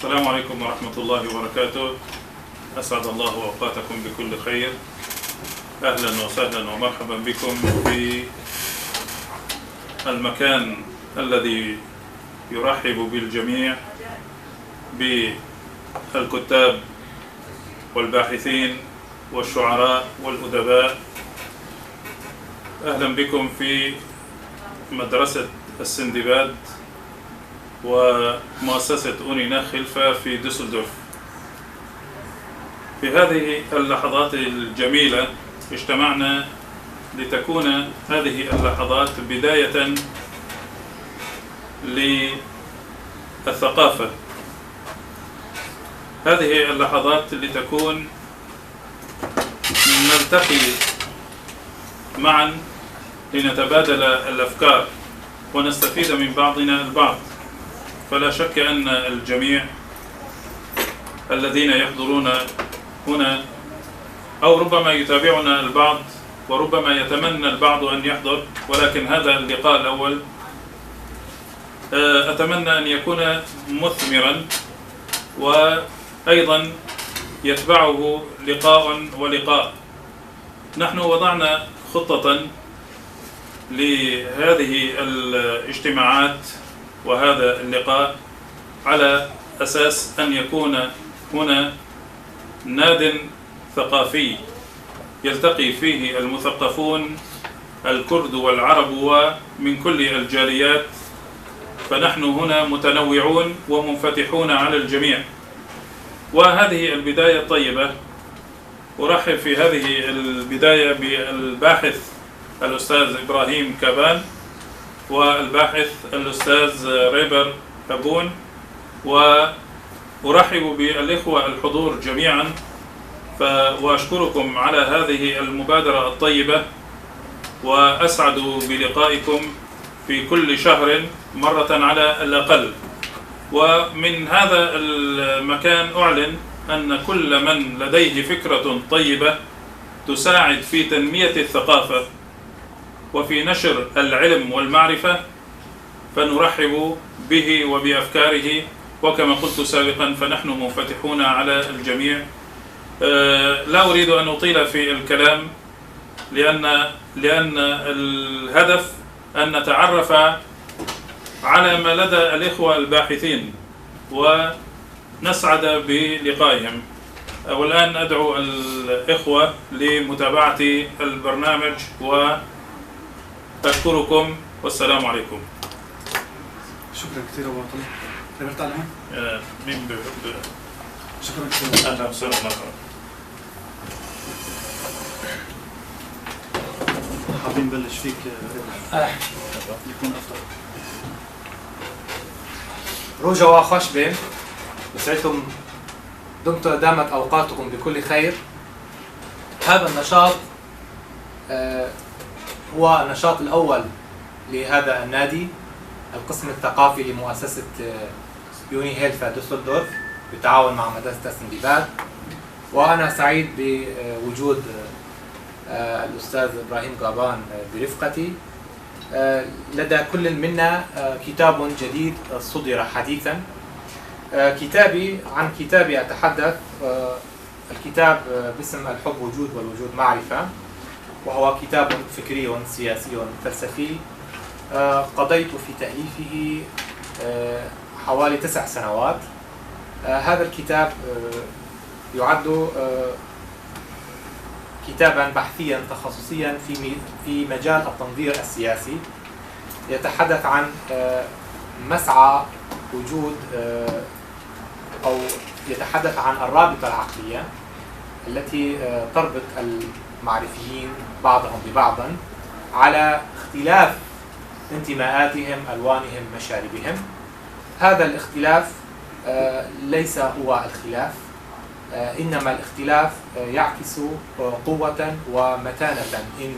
السلام عليكم ورحمة الله وبركاته. أسعد الله أوقاتكم بكل خير. أهلا وسهلا ومرحبا بكم في المكان الذي يرحب بالجميع، بالكتاب والباحثين والشعراء والأدباء. أهلا بكم في مدرسة السندباد ومؤسسة أونينا خلفة في دوسلدورف. في هذه اللحظات الجميلة اجتمعنا لتكون هذه اللحظات بداية للثقافة. هذه اللحظات لتكون نلتقي معا لنتبادل الأفكار ونستفيد من بعضنا البعض. فلا شك أن الجميع الذين يحضرون هنا أو ربما يتابعنا البعض وربما يتمنى البعض أن يحضر، ولكن هذا اللقاء الأول أتمنى أن يكون مثمرا، وأيضا يتبعه لقاء. نحن وضعنا خطة لهذه الاجتماعات وهذا اللقاء على أساس أن يكون هنا ناد ثقافي يلتقي فيه المثقفون الكرد والعرب ومن كل الجاليات، فنحن هنا متنوعون ومنفتحون على الجميع. وهذه البداية الطيبة. أرحب في هذه البداية بالباحث الأستاذ إبراهيم كابان والباحث الأستاذ ريبر أبون، وأرحب بالإخوة الحضور جميعا وأشكركم على هذه المبادرة الطيبة، وأسعد بلقائكم في كل شهر مرة على الأقل. ومن هذا المكان أعلن أن كل من لديه فكرة طيبة تساعد في تنمية الثقافة وفي نشر العلم والمعرفة فنرحب به وبأفكاره. وكما قلت سابقا فنحن منفتحون على الجميع. لا أريد أن أطيل في الكلام لأن الهدف أن نتعرف على ما لدى الإخوة الباحثين ونسعد بلقائهم. والآن أدعو الإخوة لمتابعة البرنامج وأشكركم والسلام عليكم. شكرا كثير أبو عطية. قدرت عليها؟ مين شكرا كثير. أهلا وسهلا. حابين نبلش فيك يكون أفضل. روجا وخشبة، بسعدكم، دامت أوقاتكم بكل خير. هذا النشاط هو النشاط الأول لهذا النادي، القسم الثقافي لمؤسسة يوني هيلفا دوسلدورف بالتعاون مع مدرسة السندباد. وأنا سعيد بوجود الأستاذ إبراهيم كابان برفقتي. لدى كل منا كتاب جديد صدر حديثا. عن كتابي أتحدث. الكتاب باسم الحب وجود والوجود معرفة، وهو كتاب فكري سياسي فلسفي قضيت في تأليفه حوالي 9 سنوات. هذا الكتاب يعد كتابا بحثيا تخصصيا في مجال التنظير السياسي. يتحدث عن مسعى وجود أو يتحدث عن الرابطة العقلية التي تربط المعرفيين بعضهم ببعضا على اختلاف انتماءاتهم، ألوانهم، مشاربهم. هذا الاختلاف ليس هو الخلاف، إنما الاختلاف يعكس قوة ومتانة إن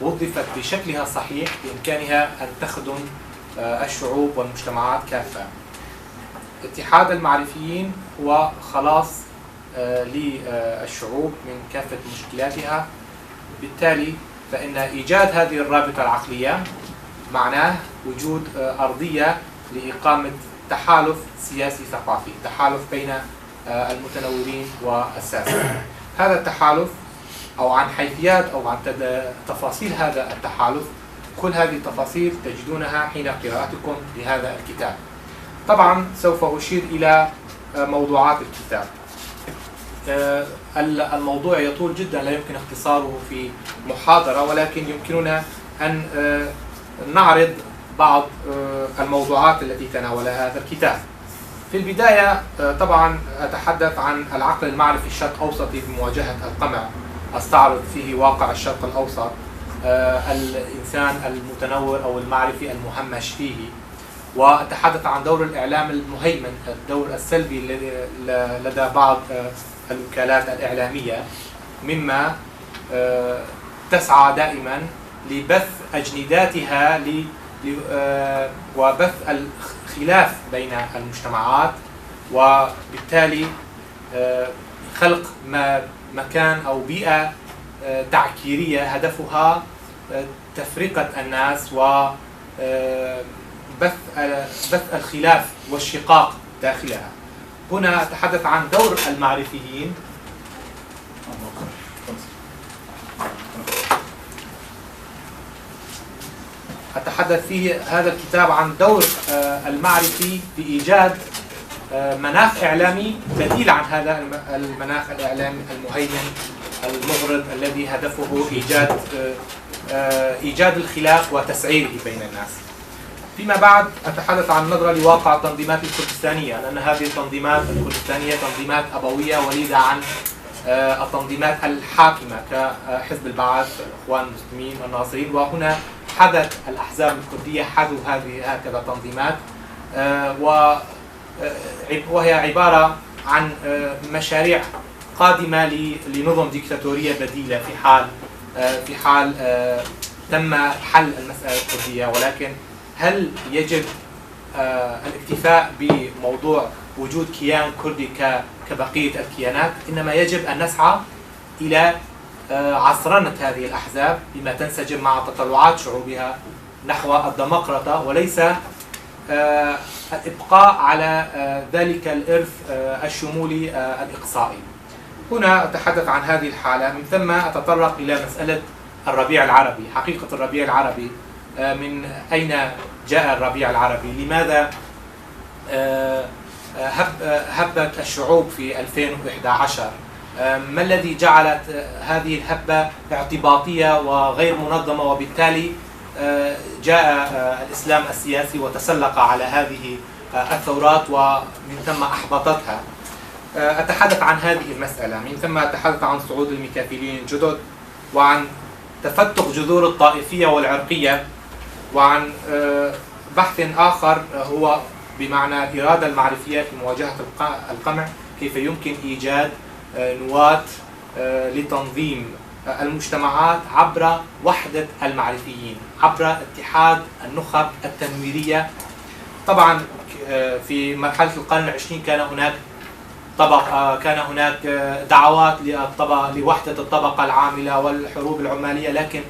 وظفت بشكلها الصحيح بإمكانها أن تخدم الشعوب والمجتمعات كافة. اتحاد المعرفيين هو خلاص للشعوب من كافة مشكلاتها. بالتالي فإن إيجاد هذه الرابطة العقلية معناه وجود أرضية لإقامة تحالف سياسي ثقافي، تحالف بين المتنورين والساسة. هذا التحالف أو عن حيثيات أو عن تفاصيل هذا التحالف، كل هذه التفاصيل تجدونها حين قراءتكم لهذا الكتاب. طبعا سوف أشير إلى موضوعات الكتاب. الموضوع يطول جدا، لا يمكن اختصاره في محاضرة، ولكن يمكننا أن نعرض بعض الموضوعات التي تناولها هذا الكتاب. في البداية طبعا أتحدث عن العقل المعرفي الشرق أوسطي في مواجهة القمع، أستعرض فيه واقع الشرق الأوسط، الإنسان المتنور أو المعرفي المهمش فيه، وأتحدث عن دور الإعلام المهيمن، الدور السلبي لدى بعض الوكالات الإعلامية، مما تسعى دائما لبث أجنداتها وبث الخلاف بين المجتمعات، وبالتالي خلق مكان أو بيئة تعكيرية هدفها تفرقة الناس وبث الخلاف والشقاق داخلها. هنا أتحدث عن دور المعرفيين. أتحدث فيه هذا الكتاب عن دور المعرفي في إيجاد مناخ إعلامي بديل عن هذا المناخ الإعلامي المهيمن المغرض الذي هدفه إيجاد الخلاف وتسعيره بين الناس. فيما بعد أتحدث عن نظرة لواقع التنظيمات الكردستانية، لأن هذه التنظيمات الكردستانية تنظيمات أبوية وليدة عن التنظيمات الحاكمة كحزب البعث، الإخوان المسلمين، الناصرين، وهنا حدث الأحزاب الكردية حدوا هكذا تنظيمات، وهي عبارة عن مشاريع قادمة لنظم ديكتاتورية بديلة في حال تم حل المسألة الكردية. ولكن هل يجب الاكتفاء بموضوع وجود كيان كردي كبقية الكيانات؟ إنما يجب أن نسعى إلى عصرنة هذه الأحزاب بما تنسجم مع تطلعات شعوبها نحو الديمقراطية، وليس الإبقاء على ذلك الإرث الشمولي الإقصائي. هنا أتحدث عن هذه الحالة، من ثم أتطرق إلى مسألة الربيع العربي، حقيقة الربيع العربي، من أين جاء الربيع العربي؟ لماذا هبت الشعوب في 2011؟ ما الذي جعلت هذه الهبة اعتباطية وغير منظمة، وبالتالي جاء الإسلام السياسي وتسلق على هذه الثورات ومن ثم أحبطتها؟ أتحدث عن هذه المسألة. من ثم أتحدث عن صعود الميكافيليين الجدد، وعن تفتق جذور الطائفية والعرقية، وعن بحث آخر هو بمعنى الإرادة المعرفية في مواجهة القمع، كيف يمكن إيجاد نواة لتنظيم المجتمعات عبر وحدة المعرفيين، عبر اتحاد النخب التنويرية. طبعا في مرحلة القرن العشرين كان هناك دعوات لوحدة الطبقة العاملة والحروب العمالية، لكن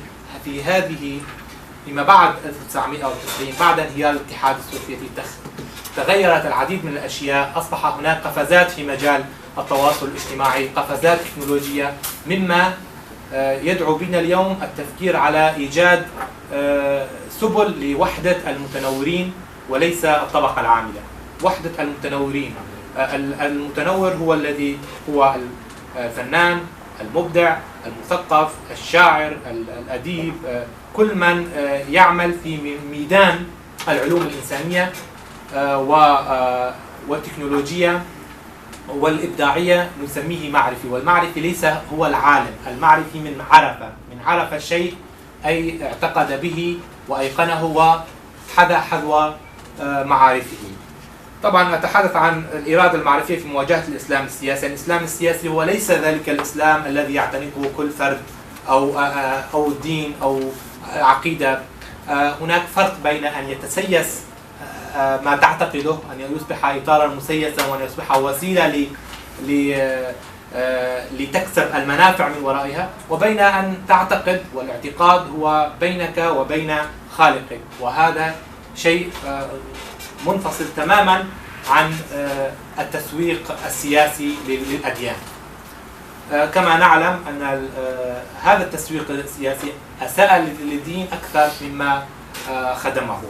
فيما بعد 1990 بعد انهيار الاتحاد السوفيتي تغيرت العديد من الأشياء. أصبح هناك قفزات في مجال التواصل الاجتماعي، قفزات تكنولوجية، مما يدعو بنا اليوم التفكير على إيجاد سبل لوحدة المتنورين وليس الطبقة العاملة. وحدة المتنورين، المتنور هو الذي هو الفنان، المبدع، المثقف، الشاعر، الأديب، كل من يعمل في ميدان العلوم الإنسانية والتكنولوجية والإبداعية نسميه معرفي. والمعرفي ليس هو العالم، المعرفي من عرف الشيء، أي اعتقد به وأيقنه وحذا حذو معارفه. طبعا أتحدث عن الإرادة المعرفية في مواجهة الإسلام السياسي. الإسلام السياسي هو ليس ذلك الإسلام الذي يعتنقه كل فرد أو دين أو عقيدة. هناك فرق بين أن يتسيس ما تعتقده، أن يصبح إطارا مسيسا وأن يصبح وسيلة لتكسب المنافع من ورائها، وبين أن تعتقد، والاعتقاد هو بينك وبين خالقك، وهذا شيء منفصل تماما عن التسويق السياسي للأديان. كما نعلم أن هذا التسويق السياسي أساء للدين أكثر مما خدمه.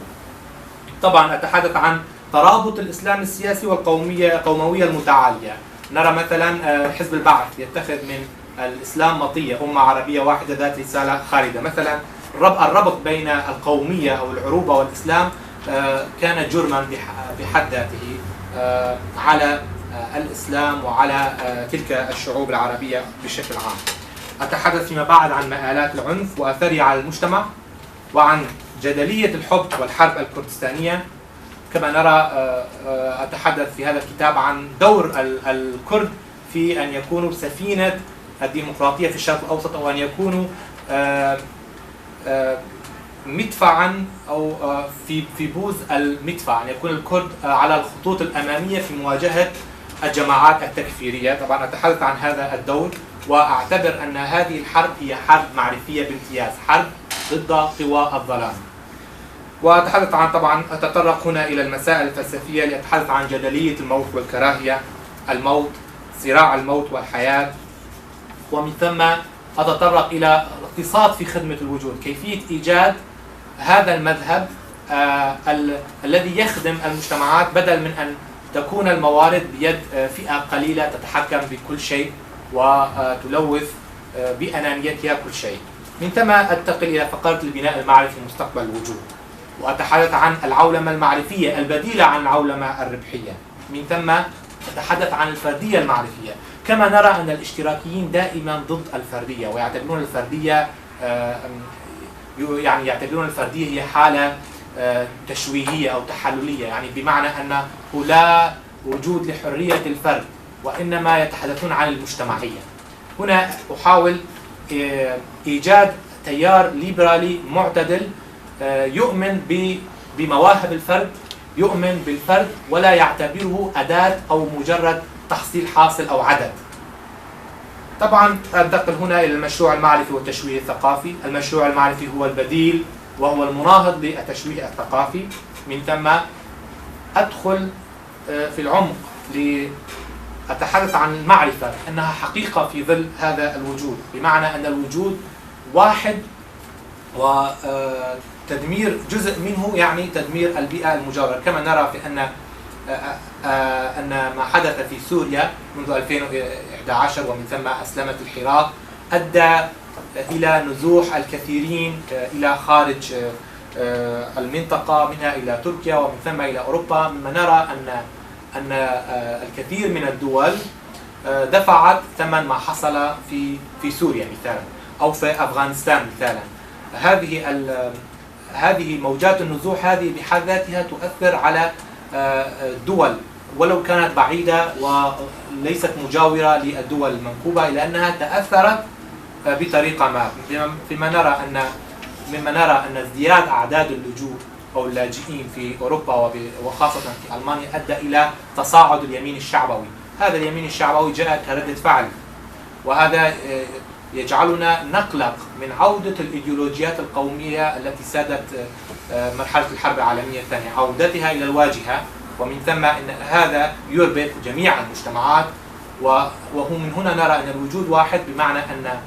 طبعا أتحدث عن ترابط الإسلام السياسي والقوموية المتعالية. نرى مثلا حزب البعث يتخذ من الإسلام مطية، أمة عربية واحدة ذات رسالة خالدة. مثلا الربط بين القومية أو العروبة والإسلام كان جرما بحد ذاته على الإسلام وعلى تلك الشعوب العربية بشكل عام. أتحدث فيما بعد عن مآلات العنف وأثره على المجتمع، وعن جدلية الحب والحرب الكردستانية. كما نرى أتحدث في هذا الكتاب عن دور الكرد في أن يكونوا سفينة الديمقراطية في الشرق الأوسط، أو أن يكونوا مدفعا أو في بوز المدفع، أن يكون الكرد على الخطوط الأمامية في مواجهة الجماعات التكفيرية. طبعا أتحدث عن هذا الدور، وأعتبر أن هذه الحرب هي حرب معرفية بامتياز، حرب ضد قوى الظلام. وأتحدث عن طبعا أتطرق هنا إلى المسائل الفلسفية لأتحدث عن جدلية الموت والكراهية، الموت، صراع الموت والحياة، ومن ثم أتطرق إلى الاقتصاد في خدمة الوجود، كيفية إيجاد هذا المذهب الذي يخدم المجتمعات بدل من أن تكون الموارد بيد فئة قليلة تتحكم بكل شيء وتلوث بأنانيتها كل شيء. من ثم أنتقل إلى فقرة البناء المعرفي مستقبل الوجود، وأتحدث عن العولمة المعرفية البديلة عن العولمة الربحية. من ثم أتحدث عن الفردية المعرفية. كما نرى أن الاشتراكيين دائما ضد الفردية، ويعتبرون الفردية يعتبرون الفردية هي حالة تشويهية أو تحللية، يعني بمعنى أنه لا وجود لحرية الفرد، وإنما يتحدثون عن المجتمعية. هنا أحاول إيجاد تيار ليبرالي معتدل يؤمن بمواهب الفرد، يؤمن بالفرد ولا يعتبره أداة أو مجرد تحصيل حاصل أو عدد. طبعا أنتقل هنا إلى المشروع المعرفي والتشويه الثقافي. المشروع المعرفي هو البديل وهو المناهض للتشويه الثقافي. من ثم أدخل في العمق لأتحدث عن المعرفة أنها حقيقة في ظل هذا الوجود، بمعنى أن الوجود واحد وتدمير جزء منه يعني تدمير البيئة المجاورة. كما نرى في أن ما حدث في سوريا منذ 2011 ومن ثم أسلمة الحراك أدى إلى نزوح الكثيرين إلى خارج المنطقة، منها إلى تركيا ومن ثم إلى أوروبا. مما نرى أن الكثير من الدول دفعت ثمن ما حصل في سوريا مثالا، أو في أفغانستان مثالا. هذه موجات النزوح هذه بحد ذاتها تؤثر على الدول ولو كانت بعيدة وليست مجاورة للدول المنكوبة، إلا أنها تأثرت بطريقة ما. مما نرى أن ازدياد أعداد اللجوء أو اللاجئين في أوروبا وخاصة في ألمانيا أدى إلى تصاعد اليمين الشعبوي. هذا اليمين الشعبوي جاء كردة فعل، وهذا يجعلنا نقلق من عودة الإيديولوجيات القومية التي سادت مرحلة الحرب العالمية الثانية، عودتها إلى الواجهة. ومن ثم أن هذا يربك جميع المجتمعات، وهو من هنا نرى أن الوجود واحد، بمعنى أن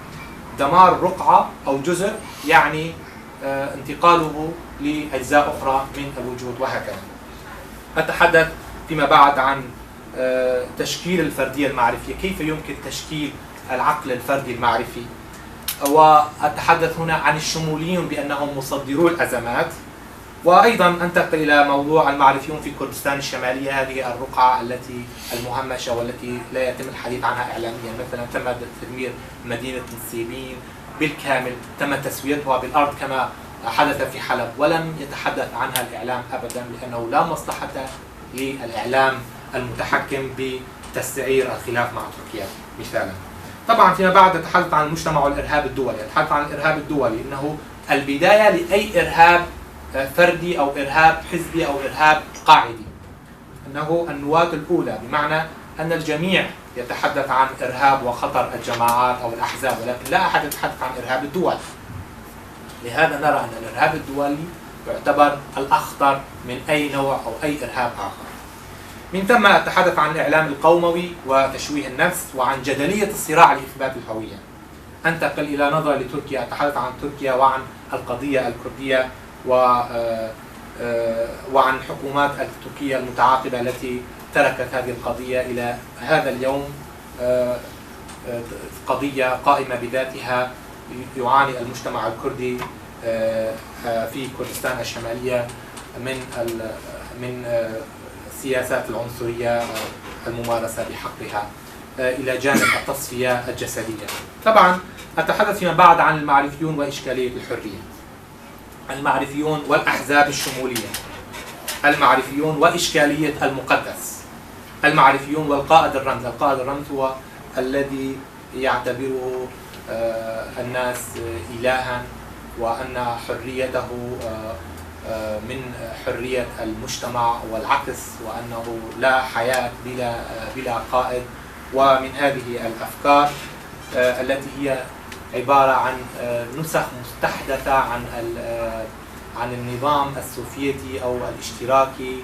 دمار رقعة أو جزء يعني انتقاله لأجزاء أخرى من الوجود، وهكذا. أتحدث فيما بعد عن تشكيل الفردية المعرفية، كيف يمكن تشكيل العقل الفردي المعرفي. وأتحدث هنا عن الشموليين بأنهم مصدرو الأزمات. وأيضا أنتقل إلى موضوع المعرفيون في كردستان الشمالية، هذه الرقعة التي المهمشة والتي لا يتم الحديث عنها إعلاميا. مثلا تم تدمير مدينة نسيبين بالكامل، تم تسويتها بالأرض كما حدث في حلب، ولم يتحدث عنها الإعلام أبدا، لأنه لا مصلحة للإعلام المتحكم بتسعير الخلاف مع تركيا مثالا. طبعا فيما بعد أتحدث عن المجتمع والإرهاب الدولي. أتحدث عن الإرهاب الدولي إنه البداية لأي إرهاب فردي أو إرهاب حزبي أو إرهاب قاعدي، أنه النواة الأولى، بمعنى أن الجميع يتحدث عن إرهاب وخطر الجماعات أو الأحزاب، ولكن لا أحد يتحدث عن إرهاب الدول. لهذا نرى أن الإرهاب الدولي يعتبر الأخطر من أي نوع أو أي إرهاب آخر. من ثم أتحدث عن الإعلام القوموي وتشويه النفس وعن جدلية الصراع لإثبات الهوية. أنتقل إلى نظرة لتركيا، أتحدث عن تركيا وعن القضية الكردية وعن الحكومات التركية المتعاقبة التي تركت هذه القضية إلى هذا اليوم قضية قائمة بذاتها. يعاني المجتمع الكردي في كردستان الشمالية من سياسات العنصرية الممارسة بحقها إلى جانب التصفية الجسدية. طبعا أتحدث فيما بعد عن المعرفيون وإشكالية الحرية، المعرفيون والأحزاب الشمولية، المعرفيون وإشكالية المقدس، المعرفيون والقائد الرمز. القائد الرمز هو الذي يعتبره الناس إلها، وأن حريته من حرية المجتمع والعكس، وأنه لا حياة بلا قائد. ومن هذه الأفكار التي هي عبارة عن نسخ مستحدثة عن النظام السوفيتي أو الاشتراكي،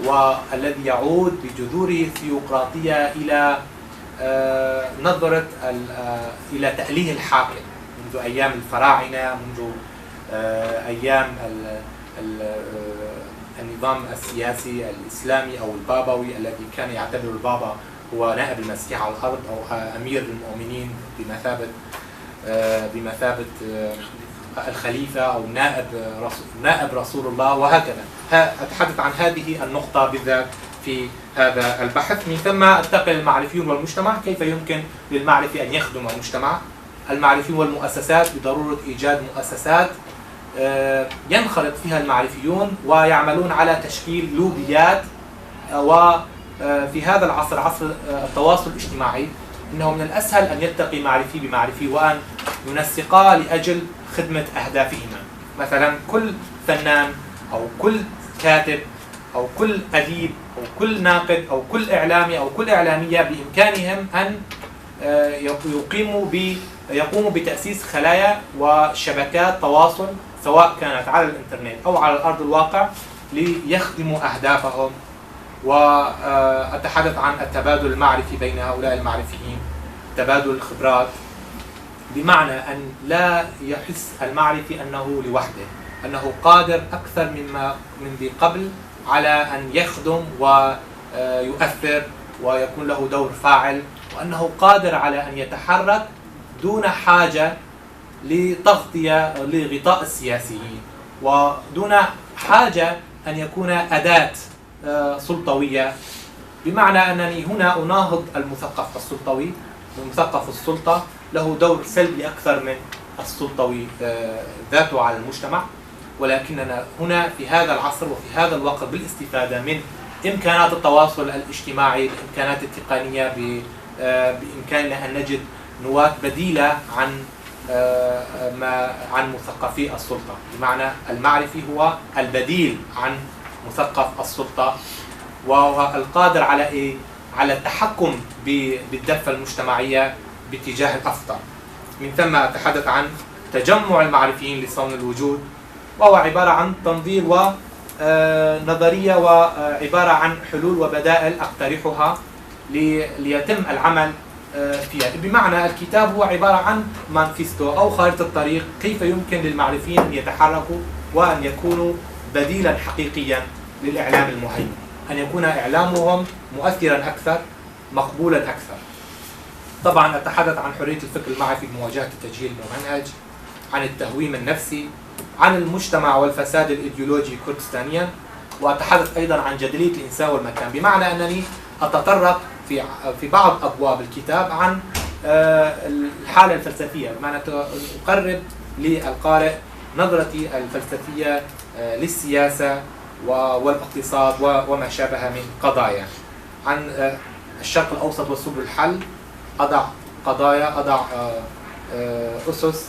والذي يعود بجذوره الثيوقراطية إلى نظرة إلى تأليه الحاكم منذ أيام الفراعنة، منذ أيام النظام السياسي الإسلامي أو البابوي، الذي كان يعتبر البابا هو نائب المسيح على الأرض أو أمير المؤمنين بمثابة الخليفة أو نائب رسول الله، وهكذا. أتحدث عن هذه النقطة بالذات في هذا البحث. من ثم أنتقل المعرفيون والمجتمع، كيف يمكن للمعرفي أن يخدم المجتمع. المعرفيون والمؤسسات، بضرورة إيجاد مؤسسات ينخرط فيها المعرفيون ويعملون على تشكيل لوبيات. وفي هذا العصر، عصر التواصل الاجتماعي، إنه من الأسهل أن يلتقي معرفي بمعرفي وأن ينسقا لأجل خدمة أهدافهما. مثلا كل فنان أو كل كاتب أو كل أديب أو كل ناقد أو كل إعلامي أو كل إعلامية بإمكانهم أن يقوموا بتأسيس خلايا وشبكات تواصل، سواء كانت على الإنترنت أو على أرض الواقع، ليخدموا أهدافهم. وأتحدث عن التبادل المعرفي بين هؤلاء المعرفيين، تبادل الخبرات، بمعنى أن لا يحس المعرفي أنه لوحده، أنه قادر أكثر من ذي قبل على أن يخدم ويؤثر ويكون له دور فاعل، وأنه قادر على أن يتحرك دون حاجة لتغطية لغطاء السياسيين، ودون حاجة أن يكون أداة سلطوية. بمعنى أنني هنا أناهض المثقف السلطوي، المثقف السلطة له دور سلبي أكثر من السلطوي ذاته على المجتمع، ولكننا هنا في هذا العصر وفي هذا الوقت بالاستفادة من إمكانات التواصل الاجتماعي، الإمكانات التقنية، بإمكاننا أن نجد نواة بديلة عن مثقفي السلطة. بمعنى المعرفي هو البديل عن مثقف السلطة، وهو القادر على إيه؟ على التحكم بالدفة المجتمعية باتجاه الأفضل. من ثم أتحدث عن تجمع المعرفيين لصون الوجود، وهو عبارة عن تنظير ونظرية وعبارة عن حلول وبدائل أقترحها ليتم العمل فيها. بمعنى الكتاب هو عبارة عن مانفيستو أو خارطة الطريق، كيف يمكن للمعرفين أن يتحركوا وأن يكونوا بديلا حقيقيا للإعلام المهيمن، أن يكون إعلامهم مؤثرا أكثر، مقبولا أكثر. طبعا أتحدث عن حرية الفكر المعرفي بمواجهة التجهيل الممنهج، عن التهويم النفسي، عن المجتمع والفساد الإيديولوجي كردستانيا، وأتحدث أيضا عن جدلية الإنسان والمكان. بمعنى أنني أتطرق في بعض أبواب الكتاب عن الحالة الفلسفية، بمعنى أقرب للقارئ نظرتي الفلسفية للسياسة والاقتصاد وما شابه من قضايا. عن الشرق الأوسط وسبل الحل أضع قضايا، أضع أسس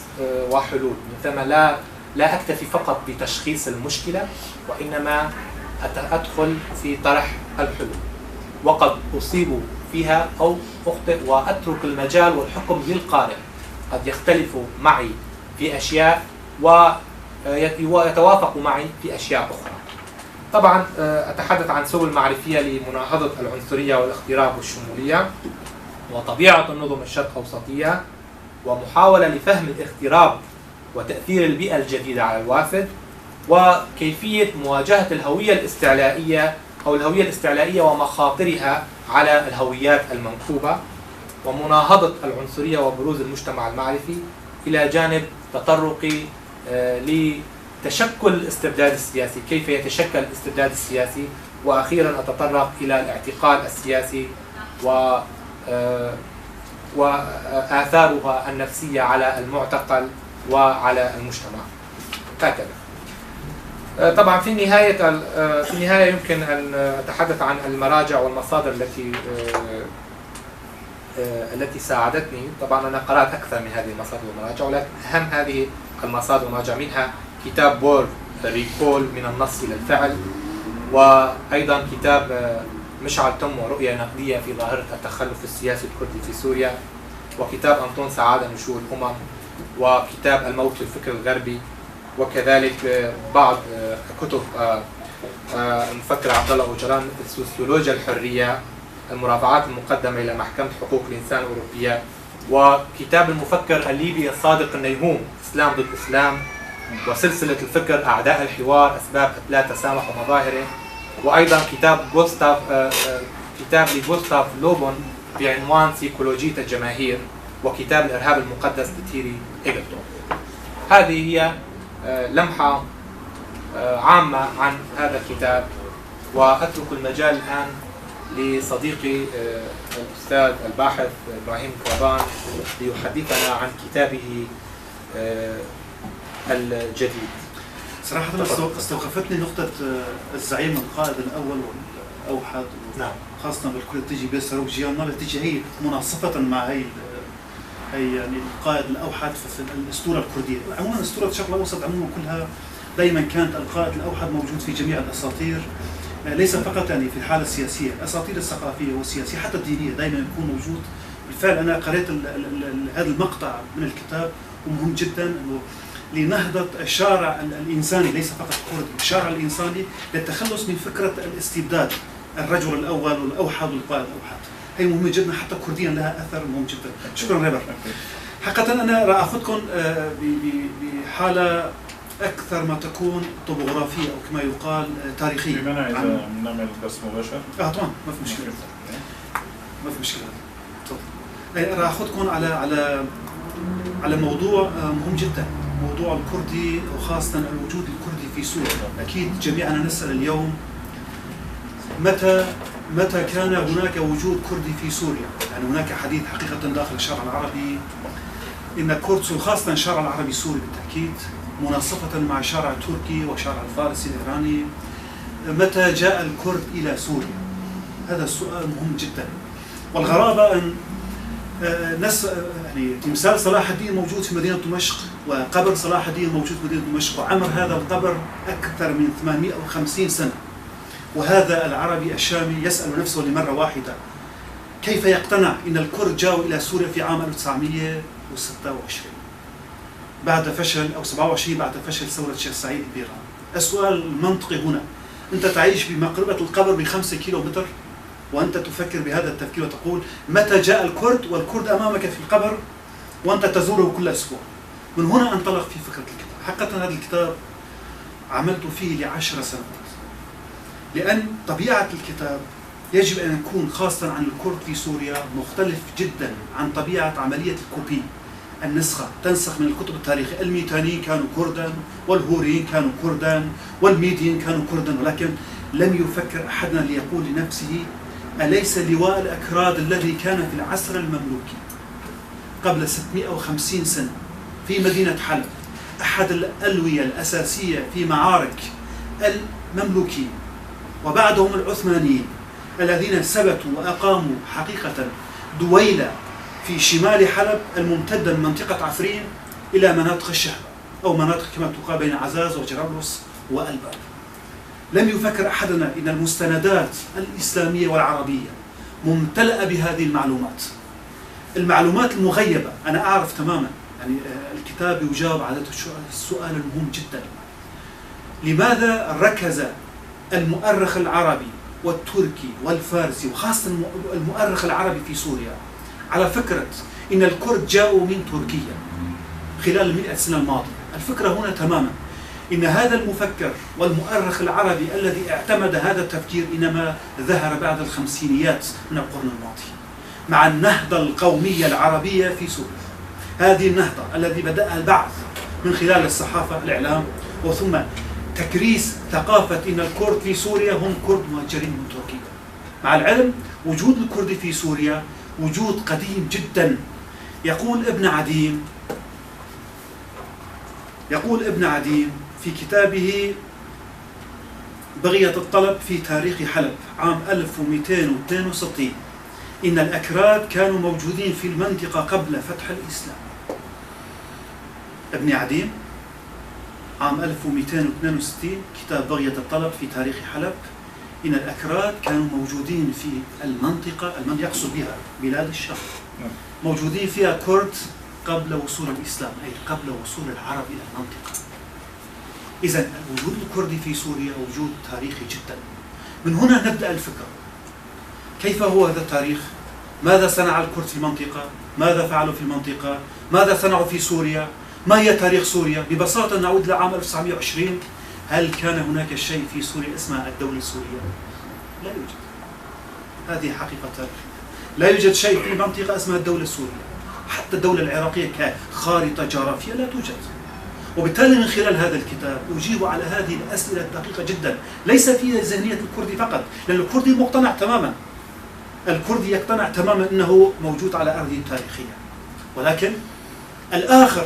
وحلول. من ثم لا أكتفي فقط بتشخيص المشكلة، وإنما أدخل في طرح الحلول، وقد أصيب فيها أو أخطئ، وأترك المجال والحكم للقارئ. قد يختلف معي في أشياء يتوافق معي في أشياء أخرى. طبعا أتحدث عن سبل معرفية لمناهضة العنصرية والاختراق والشمولية، وطبيعة النظم الشرق أوسطية، ومحاولة لفهم الاغتراب وتأثير البيئة الجديدة على الوافد، وكيفية مواجهة الهوية الاستعلائية أو الهوية الاستعلائية ومخاطرها على الهويات المنكوبة، ومناهضة العنصرية وبروز المجتمع المعرفي، إلى جانب تطرقي لتشكل الاستبداد السياسي، كيف يتشكل الاستبداد السياسي، وأخيرا أتطرق إلى الاعتقال السياسي وآثارها النفسية على المعتقل وعلى المجتمع. هكذا. طبعا في النهاية يمكن أن أتحدث عن المراجع والمصادر التي ساعدتني. طبعا أنا قرأت أكثر من هذه المصادر والمراجع، ولكن أهم هذه المصادر والمراجع منها كتاب بول ريكول من النص إلى الفعل، وأيضا كتاب مشعل تم ورؤية نقدية في ظاهرة التخلف السياسي الكردي في سوريا، وكتاب أنطون سعادة نشوء الأمم، وكتاب الموت للفكر الغربي، وكذلك بعض كتب المفكر عبد الله أوجران مثل سوسيولوجيا الحرية، المرافعات المقدمة إلى محكمة حقوق الإنسان الأوروبية، وكتاب المفكر الليبي الصادق النيهوم إسلام ضد إسلام، وسلسلة الفكر أعداء الحوار أسباب لا تسامح ومظاهره، وأيضا كتاب لغوستاف لوبون بعنوان سيكولوجية الجماهير، وكتاب الإرهاب المقدس لتيري إيجلتون. هذه هي لمحة عامة عن هذا الكتاب، وأترك المجال الآن لصديقي الأستاذ الباحث إبراهيم كربان ليحدثنا عن كتابه الجديد. صراحة استوقفتني نقطة الزعيم القائد الأول والأوحد، نعم، خاصة بالكل تيجي بيسروق جياننا تيجي هي مناصفة مع هي يعني القائد الأوحد في الأسطورة الكردية. عموما أسطورة الشرق الأوسط عموما كلها دائما كانت القائد الأوحد موجود في جميع الأساطير، ليس فقط يعني في الحالة السياسية، الأساطير الثقافية والسياسية حتى الدينية دائما يكون موجود. بالفعل أنا قرأت هذا المقطع من الكتاب ومهم جدا، إنه لنهضة الشارع الإنساني ليس فقط الكردي، الشارع الإنساني للتخلص من فكرة الاستبداد، الرجل الأول والأوحد والقائد الأوحد. هي مهمة جدا حتى كرديا لها أثر مهم جدا. شكرا ريبر. حقيقة أنا راح أخذكم بحالة أكثر ما تكون طبوغرافية أو كما يقال تاريخية. بمعنى إذا نعمل بس مباشر؟ طبعا ما في مشكلة. ما في مشكلة. تفضل. راح أخذكم على موضوع مهم جدا، موضوع الكردي وخاصة الوجود الكردي في سوريا. أكيد جميعنا نسأل اليوم متى كان هناك وجود كردي في سوريا؟ يعني هناك حديث حقيقة داخل الشارع العربي إن الكرد خاصة الشارع العربي السوري بالتأكيد مناصفة مع الشارع التركي والشارع الفارسي الإيراني. متى جاء الكرد إلى سوريا؟ هذا السؤال مهم جدا. والغرابة أن يعني تمثال صلاح الدين موجود في مدينة دمشق، وقبر صلاح الدين موجود في مدينة دمشق، وعمر هذا القبر أكثر من 850 سنة. وهذا العربي الشامي يسأل نفسه لمرة واحدة كيف يقتنع أن الكرد جاءوا إلى سوريا في عام 1926 بعد فشل أو 27 بعد فشل ثورة الشيخ سعيد بإيران. السؤال المنطقي هنا، أنت تعيش بمقربة القبر ب5 كيلومتر وأنت تفكر بهذا التفكير وتقول متى جاء الكرد والكرد أمامك في القبر وأنت تزوره كل أسبوع. من هنا انطلق في فكرة الكتاب. حقيقة هذا الكتاب عملت فيه ل10 سنوات، لأن طبيعة الكتاب يجب أن يكون خاصة عن الكرد في سوريا مختلف جدا عن طبيعة عملية الكوبي، النسخة، تنسخ من الكتب التاريخية. الميتانيين كانوا كردا، والهوريين كانوا كردا، والميديين كانوا كردا، ولكن لم يفكر أحدنا ليقول لنفسه أليس لواء الأكراد الذي كان في العصر المملوكي قبل 650 سنة في مدينة حلب أحد الألوية الأساسية في معارك المملوكيين وبعدهم العثمانيين الذين ثبتوا وأقاموا حقيقة دويلة في شمال حلب الممتدة من منطقة عفرين إلى مناطق الشهبة أو مناطق كما تقال بين عزاز وجرابلس وألباب. لم يفكر أحدنا أن المستندات الإسلامية والعربية ممتلئة بهذه المعلومات المغيبة. أنا أعرف تماما يعني الكتاب يجاوب على السؤال المهم جدا: لماذا ركز المؤرخ العربي والتركي والفارسي وخاصة المؤرخ العربي في سوريا على فكرة إن الكرد جاءوا من تركيا خلال 100 سنة الماضية؟ الفكرة هنا تماما إن هذا المفكر والمؤرخ العربي الذي اعتمد هذا التفكير إنما ظهر بعد الخمسينيات من القرن الماضي مع النهضة القومية العربية في سوريا. هذه النهضة التي بدأها البعث من خلال الصحافة، الإعلام، وثم تكريس ثقافة إن الكرد في سوريا هم كرد مهجرين من تركيا. مع العلم وجود الكرد في سوريا وجود قديم جدا. يقول ابن عديم في كتابه بغية الطلب في تاريخ حلب عام 1262 إن الأكراد كانوا موجودين في المنطقة قبل فتح الإسلام. ابن عديم عام 1262 كتاب بغية الطلب في تاريخ حلب إن الأكراد كانوا موجودين في المنطقة يقصد بها بلاد الشام، موجودين فيها كرد قبل وصول الإسلام، أي قبل وصول العرب إلى المنطقة. إذن الوجود الكردي في سوريا وجود تاريخي جدا. من هنا نبدأ الفكرة: كيف هو هذا التاريخ؟ ماذا صنع الكرد في المنطقة؟ ماذا فعلوا في المنطقة؟ ماذا صنعوا في سوريا؟ ما هي تاريخ سوريا؟ ببساطة نعود لعام 1920. هل كان هناك شيء في سوريا اسمه الدولة السورية؟ لا يوجد. هذه حقيقة تاريخية. لا يوجد شيء في منطقة اسمها الدولة السورية. حتى الدولة العراقية كخارطة جغرافية لا توجد. وبالتالي من خلال هذا الكتاب أجيب على هذه الأسئلة الدقيقة جدا، ليس في ذهنية الكردي فقط، لأن الكردي مقتنع تماما، الكردي يقتنع تماما أنه موجود على أرضه التاريخية، ولكن الآخر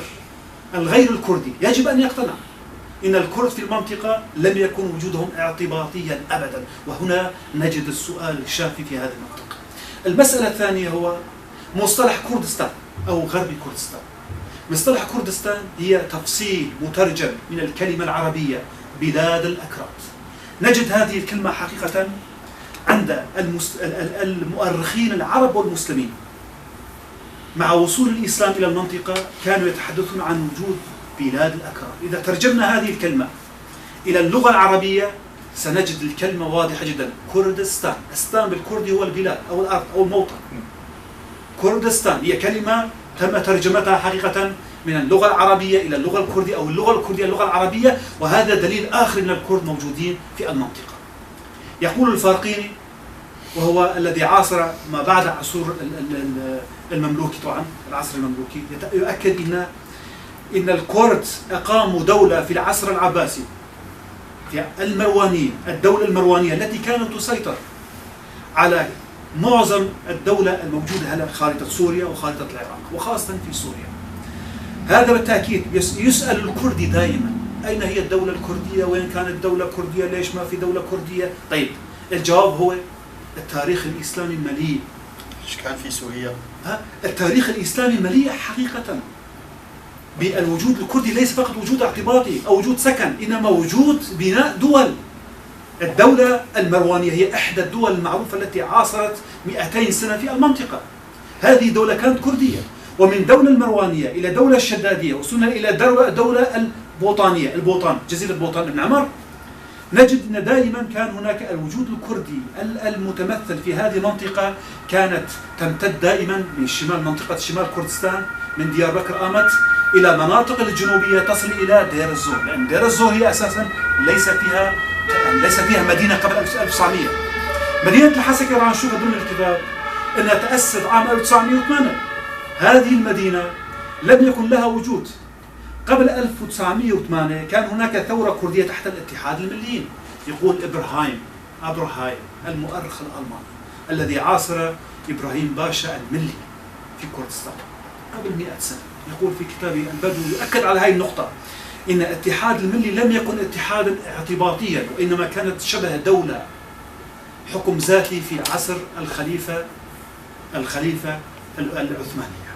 الغير الكردي يجب أن يقتنع إن الكرد في المنطقة لم يكن وجودهم اعتباطيا أبدا. وهنا نجد السؤال الشافي في هذه المنطقة. المسألة الثانية هو مصطلح كردستان أو غرب كردستان. مصطلح كردستان هي تفصيل مترجم من الكلمة العربية بلاد الأكراد. نجد هذه الكلمة حقيقة عند المؤرخين العرب والمسلمين. مع وصول الإسلام إلى المنطقة كانوا يتحدثون عن وجود بلاد الأكراد. إذا ترجمنا هذه الكلمة إلى اللغة العربية سنجد الكلمة واضحة جدا: كردستان. استان بالكردي هو البلاد أو الأرض أو الموطن. كردستان هي كلمة تم ترجمتها حقيقة من اللغة العربية إلى اللغة الكردية أو اللغة الكردية اللغة العربية، وهذا دليل آخر أن الكرد موجودين في المنطقة. يقول الفارقيني وهو الذي عاصر ما بعد عصور المملوكي، طبعا العصر المملوكي، يؤكد إن الكرد أقاموا دولة في العصر العباسي في المروانية، الدولة المروانية التي كانت تسيطر على معظم الدولة الموجودة على خارطة سوريا وخارطة العراق وخاصة في سوريا. هذا بالتأكيد يسأل الكردي دائما: أين هي الدولة الكردية؟ وين كانت الدولة الكردية؟ ليش ما في دولة كردية؟ طيب الجواب هو التاريخ الإسلامي مليء. ايش كان في سوريا؟ التاريخ الإسلامي مليء حقيقة بالوجود الكردي، ليس فقط وجود اعتباطي أو وجود سكن، إنما وجود بناء دول. الدولة المروانية هي إحدى الدول المعروفة التي عاصرت 200 سنة في المنطقة. هذه دولة كانت كردية، ومن دولة المروانية إلى دولة الشدادية وصلنا إلى دولة البوطانية، البوطان، جزيرة بوطان ابن عمر. نجد أن دائما كان هناك الوجود الكردي المتمثل في هذه المنطقة كانت تمتد دائما من شمال منطقة شمال كردستان من ديار بكر آمت إلى مناطق الجنوبية تصل إلى دير الزور، لأن دير الزور هي أساسا ليس فيها مدينة قبل 1900. مدينة الحسكة راح نشوفها ضمن الكتاب أنها تأسست عام 1908. هذه المدينة لم يكن لها وجود قبل 1908. كان هناك ثورة كردية تحت الاتحاد المليين. يقول إبراهيم المؤرخ الألماني الذي عاصر إبراهيم باشا الملي في كردستان قبل 100 سنة، يقول في كتابه البدو، يؤكد على هذه النقطة: إن الاتحاد الملي لم يكن اتحادا اعتباطيا، وإنما كانت شبه دولة حكم ذاتي في عصر الخليفة العثمانية.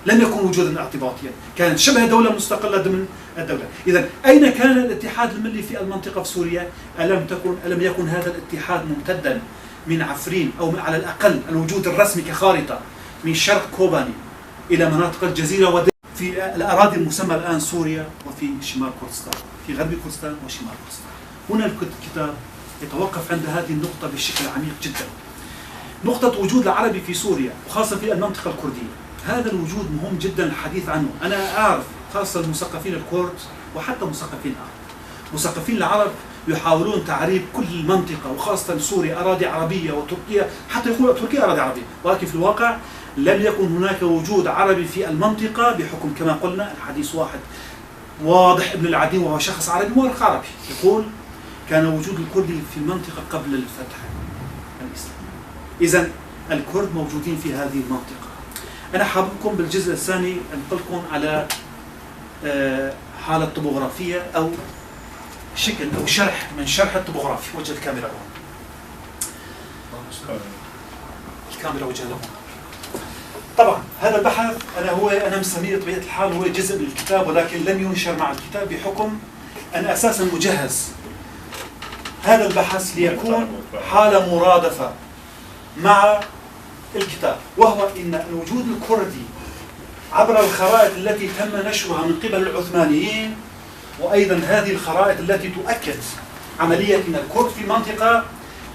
لم يكن وجودا اعتباطيا، كانت شبه دولة مستقلة ضمن الدولة. إذا أين كان الاتحاد الملي في المنطقة في سوريا؟ ألم يكن هذا الاتحاد ممتدا من عفرين، أو على الأقل الوجود الرسمي كخارطة من شرق كوباني إلى مناطق الجزيرة في الأراضي المسمى الآن سوريا وفي شمال كردستان، في غرب كردستان وشمال كردستان. هنا الكتاب يتوقف عند هذه النقطة بشكل عميق جدا. نقطة وجود العربي في سوريا وخاصة في المنطقة الكردية، هذا الوجود مهم جدا الحديث عنه. أنا أعرف خاصة المثقفين الكرد وحتى مثقفين العرب، مثقفين العرب يحاولون تعريب كل المنطقة وخاصة سوريا أراضي عربية وتركيا، حتى يقولوا تركيا أراضي عربية، ولكن في الواقع لم يكن هناك وجود عربي في المنطقة بحكم كما قلنا الحديث واحد واضح ابن العدي وهو شخص عربي مؤرخ عربي يقول كان وجود الكردي في المنطقة قبل الفتح الإسلامي. إذن الكرد موجودين في هذه المنطقة. أنا حاببكم بالجزء الثاني أنقلكم على حالة طبوغرافية أو شكل أو شرح من شرح الطبوغرافي. وجه الكاميرا هون. الكاميرا وجهها لهم. طبعا هذا البحث أنا مسميه بطبيعة الحال هو جزء من الكتاب، ولكن لم ينشر مع الكتاب بحكم أن أساسا مجهز هذا البحث ليكون حالة مرادفة مع الكتاب، وهو إن الوجود الكردي عبر الخرائط التي تم نشرها من قبل العثمانيين، وأيضا هذه الخرائط التي تؤكد عملية أن الكرد في المنطقة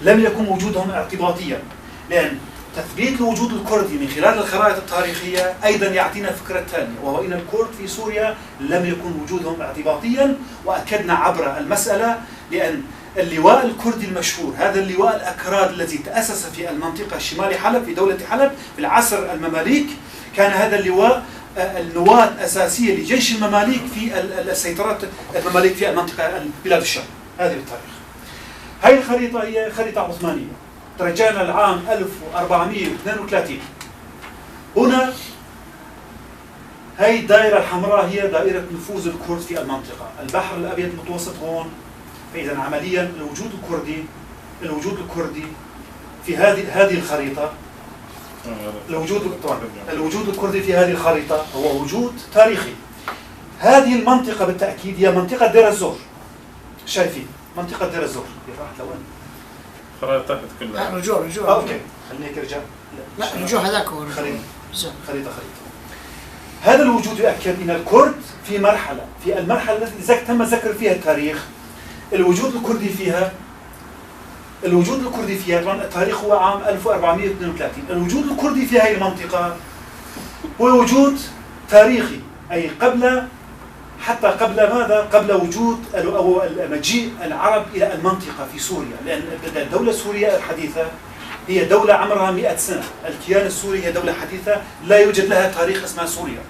لم يكن وجودهم اعتباطيا، لأن تثبيت الوجود الكردي من خلال الخرائط التاريخية أيضا يعطينا فكرة ثانية، وهو أن الكرد في سوريا لم يكن وجودهم اعتباطيا. وأكدنا عبر المسألة لأن اللواء الكردي المشهور، هذا اللواء الأكراد الذي تأسس في المنطقة شمال حلب في دولة حلب في العصر المماليك، كان هذا اللواء النواة الأساسية لجيش المماليك في السيطرة المماليك في المنطقة بلاد الشام. هذه التاريخ. هذه الخريطة هي خريطة عثمانية ترجعنا العام 1432. هنا هاي الدائرة الحمراء هي دائرة نفوذ الكرد في المنطقة، البحر الأبيض المتوسط هون. فإذا عمليا الوجود الكردي في هذه الخريطة، الوجود الكردي في هذه الخريطة هو وجود تاريخي. هذه المنطقة بالتأكيد هي منطقة دير الزور. شايفين منطقة دير الزور راحت لوين؟ خرائط تحت كلها. لا رجوع اوكي خليني هيك ارجع. لا رجوع هذاك هو خريطة. هذا الوجود يؤكد ان الكرد في المرحلة التي تم ذكر فيها التاريخ، الوجود الكردي فيها طبعا التاريخ هو عام 1432. الوجود الكردي في هذه المنطقة هو وجود تاريخي، أي حتى قبل ماذا؟ قبل وجود أو مجيء العرب إلى المنطقة في سوريا، لأن الدولة السورية الحديثة هي دولة عمرها 100 سنة. الكيان السوري هي دولة حديثة لا يوجد لها تاريخ اسمها سوريا.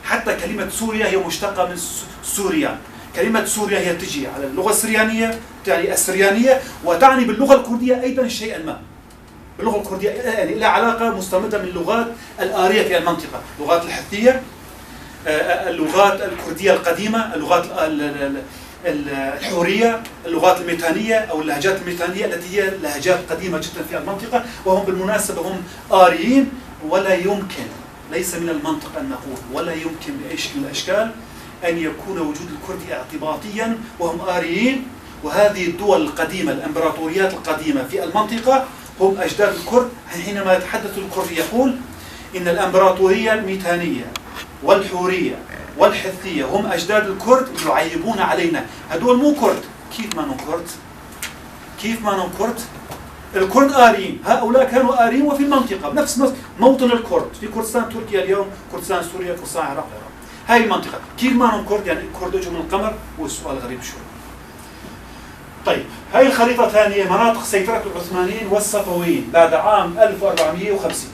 حتى كلمة سوريا هي مشتقة من سوريا. كلمة سوريا هي تجي على اللغة السريانية، تعني السريانية، وتعني باللغة الكردية أيضا شيئا ما. باللغة الكردية يعني لها علاقة مستمدة من اللغات الآرية في المنطقة، اللغات الحثية، اللغات الكردية القديمة، اللغات الحورية، اللغات الميتانية أو اللهجات الميتانية التي هي لهجات قديمة جدا في المنطقة، وهم بالمناسبة هم آريين. ولا يمكن، ليس من المنطق أن نقول، ولا يمكن بأي شكل من الأشكال أن يكون وجود الكرد اعتباطيا وهم آريين. وهذه الدول القديمة، الإمبراطوريات القديمة في المنطقة هم أجداد الكرد. حينما يتحدث الكرد يقول إن الإمبراطورية الميتانية والحورية والحثية هم أجداد الكرد، يعيبون علينا هدول مو كرد. كيف ما نم كرد؟ الكرد آريين، هؤلاء كانوا آريين وفي المنطقة بنفس موطن الكرد في كردستان تركيا اليوم، كردستان سوريا، كردستان العراق. هاي المنطقة كيف ما نم كرد؟ يعني الكرد اجوا من القمر، والسؤال غريب شوي. طيب هاي الخريطة ثانية مناطق سيطرة العثمانيين والصفويين بعد عام 1450.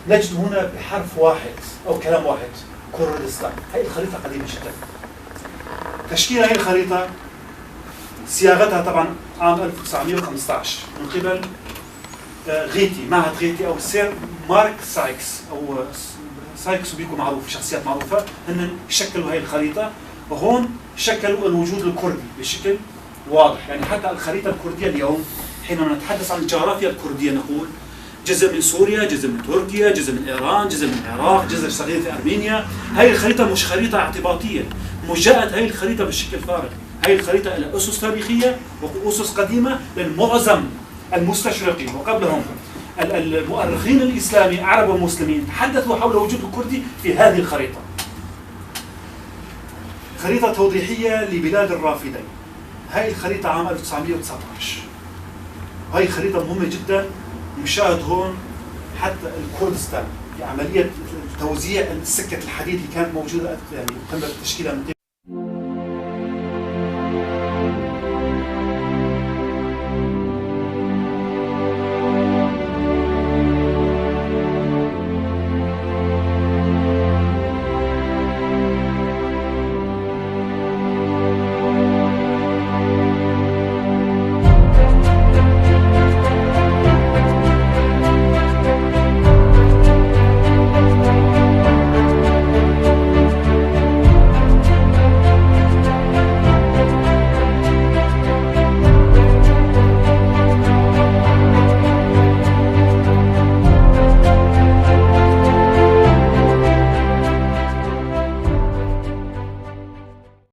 نجد هنا بحرف واحد أو كلام واحد كردستان. هاي الخريطة قديمة جدا. تشكيل هاي الخريطة صياغتها طبعا عام 1915 من قبل غيتي، معهد غيتي أو السير مارك سايكس أو سايكس بيكون معروف، شخصيات معروفة، هن شكلوا هاي الخريطة. وهون شكلوا الوجود الكردي بشكل واضح. يعني حتى الخريطة الكردية اليوم حينما نتحدث عن الجغرافيا الكردية نقول جزء من سوريا، جزء من تركيا، جزء من إيران، جزء من العراق، جزء صغير في أرمينيا. هاي الخريطة مش خريطة اعتباطية، مش جاءت هاي الخريطة بالشكل فارغ. هاي الخريطة لها أسس تاريخية وأسس قديمة، لأن معظم المستشرقين وقبلهم المؤرخين الإسلامي عرب ومسلمين تحدثوا حول وجود الكردي في هذه الخريطة. خريطة توضيحية لبلاد الرافدين. هاي الخريطة عام 1919. هاي خريطة مهمة جدا. مشاهد هون حتى الكردستان في عملية توزيع سكة الحديد اللي كانت موجودة يعني تم تشكيلها من